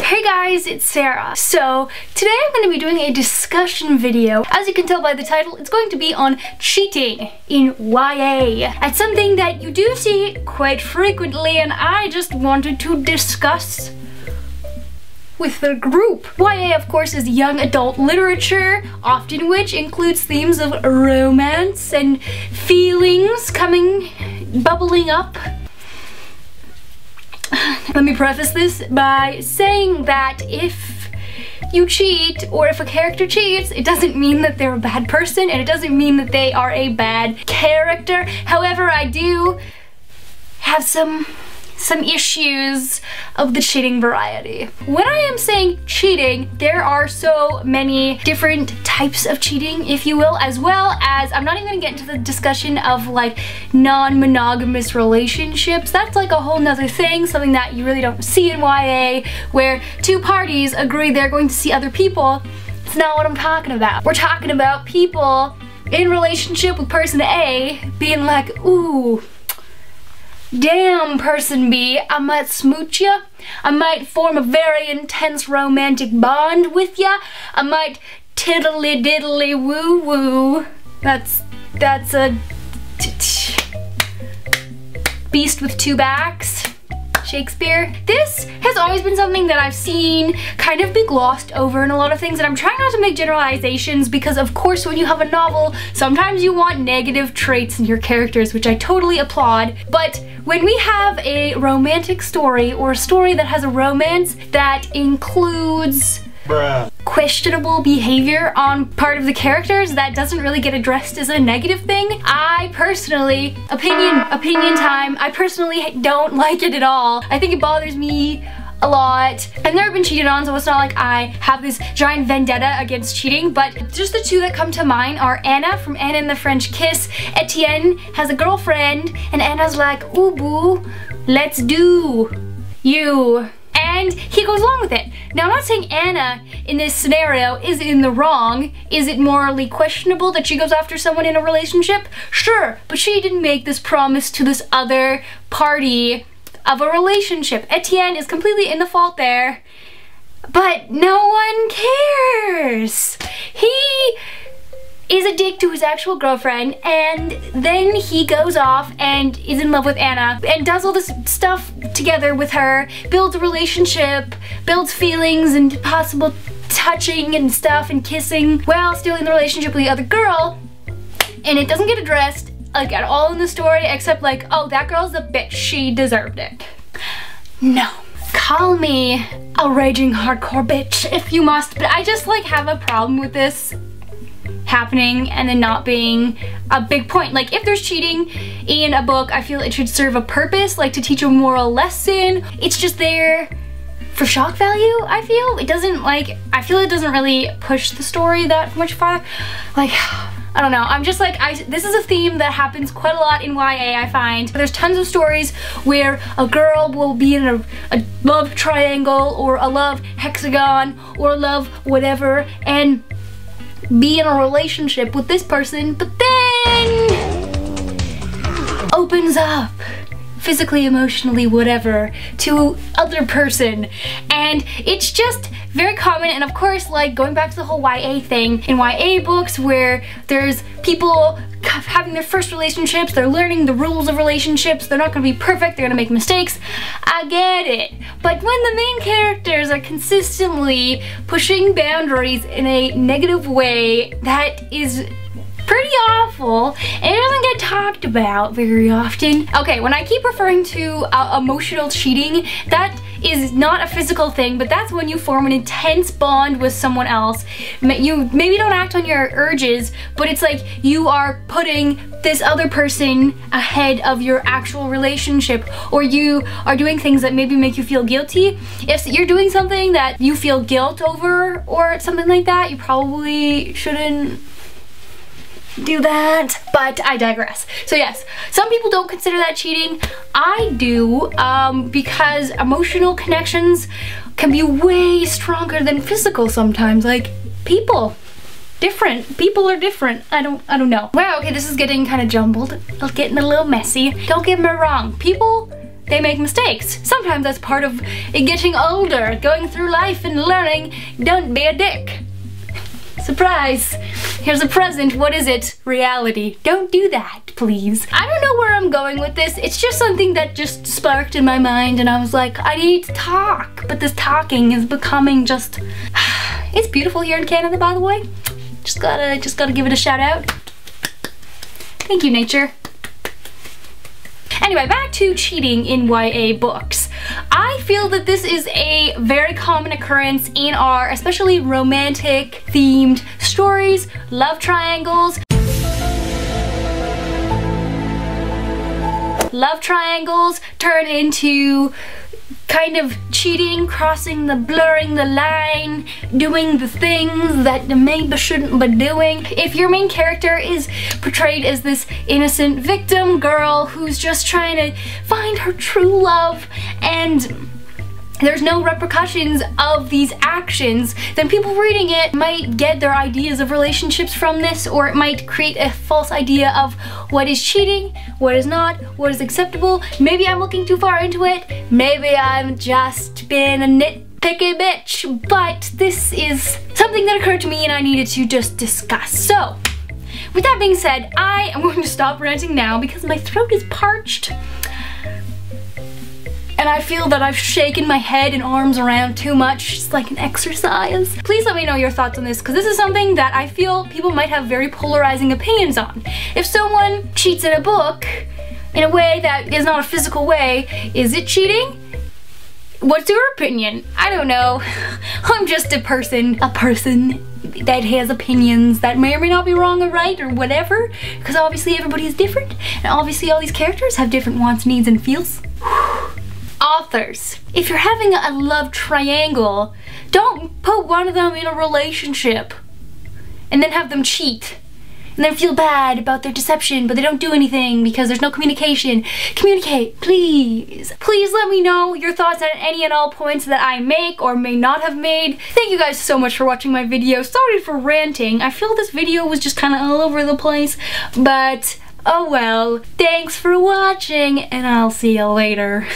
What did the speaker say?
Hey guys, it's Sarah. So today I'm going to be doing a discussion video. As you can tell by the title, it's going to be on cheating in YA. It's something that you do see quite frequently, and I just wanted to discuss with the group. YA, of course, is young adult literature, often which includes themes of romance and feelings bubbling up. Let me preface this by saying that if you cheat, or if a character cheats, it doesn't mean that they're a bad person, and it doesn't mean that they are a bad character. However, I do have some issues of the cheating variety. When I am saying cheating, there are so many different types of cheating, if you will, as well as, I'm not even gonna get into the discussion of like non-monogamous relationships. That's like a whole nother thing, something that you really don't see in YA, where two parties agree they're going to see other people. It's not what I'm talking about. We're talking about people in relationship with person A being like, ooh, damn, person B, I might smooch ya. I might form a very intense romantic bond with ya. I might tiddly diddly woo woo. That's a beast with two backs. Shakespeare. This has always been something that I've seen kind of be glossed over in a lot of things, and I'm trying not to make generalizations because, of course, when you have a novel, sometimes you want negative traits in your characters, which I totally applaud. But when we have a romantic story, or a story that has a romance that includes questionable behavior on part of the characters that doesn't really get addressed as a negative thing, I personally, opinion time, I personally don't like it at all. I think it bothers me a lot. I've never been cheated on, so it's not like I have this giant vendetta against cheating, but just the two that come to mind are Anna from Anna and the French Kiss. Etienne has a girlfriend, and Anna's like, ooh boo, let's do you. And he goes along with it. Now, I'm not saying Anna in this scenario is in the wrong. Is it morally questionable that she goes after someone in a relationship? Sure, but she didn't make this promise to this other party of a relationship. Etienne is completely in the fault there, but no one cares. He is a dick to his actual girlfriend, and then he goes off and is in love with Anna and does all this stuff together with her, builds a relationship, builds feelings and possible touching and stuff and kissing while still in the relationship with the other girl, and it doesn't get addressed like at all in the story, except like, oh, that girl's a bitch, she deserved it. No. Call me a raging hardcore bitch if you must, but I just like have a problem with this happening and then not being a big point. Like, if there's cheating in a book, I feel it should serve a purpose, like to teach a moral lesson. It's just there for shock value, I feel. It doesn't, like, I feel it doesn't really push the story that much farther. Like, I don't know, I'm just like, this is a theme that happens quite a lot in YA, I find. There's tons of stories where a girl will be in a love triangle, or a love hexagon, or a love whatever, and be in a relationship with this person, but then opens up physically, emotionally, whatever, to other person. And it's just very common, and of course, like, going back to the whole YA thing, in YA books where there's people having their first relationships, they're learning the rules of relationships, they're not gonna be perfect, they're gonna make mistakes, I get it. But when the main characters are consistently pushing boundaries in a negative way, that is pretty awful, and it doesn't get talked about very often. Okay, when I keep referring to emotional cheating, that is not a physical thing, but that's when you form an intense bond with someone else. You maybe don't act on your urges, but it's like you are putting this other person ahead of your actual relationship, or you are doing things that maybe make you feel guilty. If you're doing something that you feel guilt over or something like that, you probably shouldn't do that, but I digress. So yes, some people don't consider that cheating. I do, because emotional connections can be way stronger than physical sometimes. Like, people different. People are different. I don't know. Wow, okay, this is getting kind of jumbled. It's getting a little messy. Don't get me wrong. People, they make mistakes. Sometimes that's part of getting older, going through life and learning. Don't be a dick. Surprise! Here's a present. What is it? Reality. Don't do that, please. I don't know where I'm going with this. It's just something that just sparked in my mind and I was like, I need to talk. But this talking is becoming just... It's beautiful here in Canada, by the way. Just gotta give it a shout out. Thank you, nature. Anyway, back to cheating in YA books. I feel that this is a very common occurrence in our especially romantic themed stories, love triangles. Love triangles turn into kind of cheating, blurring the line, doing the things that maybe shouldn't be doing. If your main character is portrayed as this innocent victim girl who's just trying to find her true love and there's no repercussions of these actions, then people reading it might get their ideas of relationships from this, or it might create a false idea of what is cheating, what is not, what is acceptable. Maybe I'm looking too far into it. Maybe I'm just being a nitpicky bitch, but this is something that occurred to me and I needed to just discuss. So, with that being said, I am going to stop ranting now because my throat is parched. And I feel that I've shaken my head and arms around too much, just like an exercise. Please let me know your thoughts on this, because this is something that I feel people might have very polarizing opinions on. If someone cheats in a book in a way that is not a physical way, is it cheating? What's your opinion? I don't know. I'm just a person that has opinions that may or may not be wrong or right or whatever, because obviously everybody is different, and obviously all these characters have different wants, needs, and feels. Authors, if you're having a love triangle, don't put one of them in a relationship and then have them cheat and then feel bad about their deception, but they don't do anything because there's no communication. Communicate, please. Please let me know your thoughts on any and all points that I make or may not have made. Thank you guys so much for watching my video. Sorry for ranting. I feel this video was just kind of all over the place, but oh well. Thanks for watching, and I'll see you later.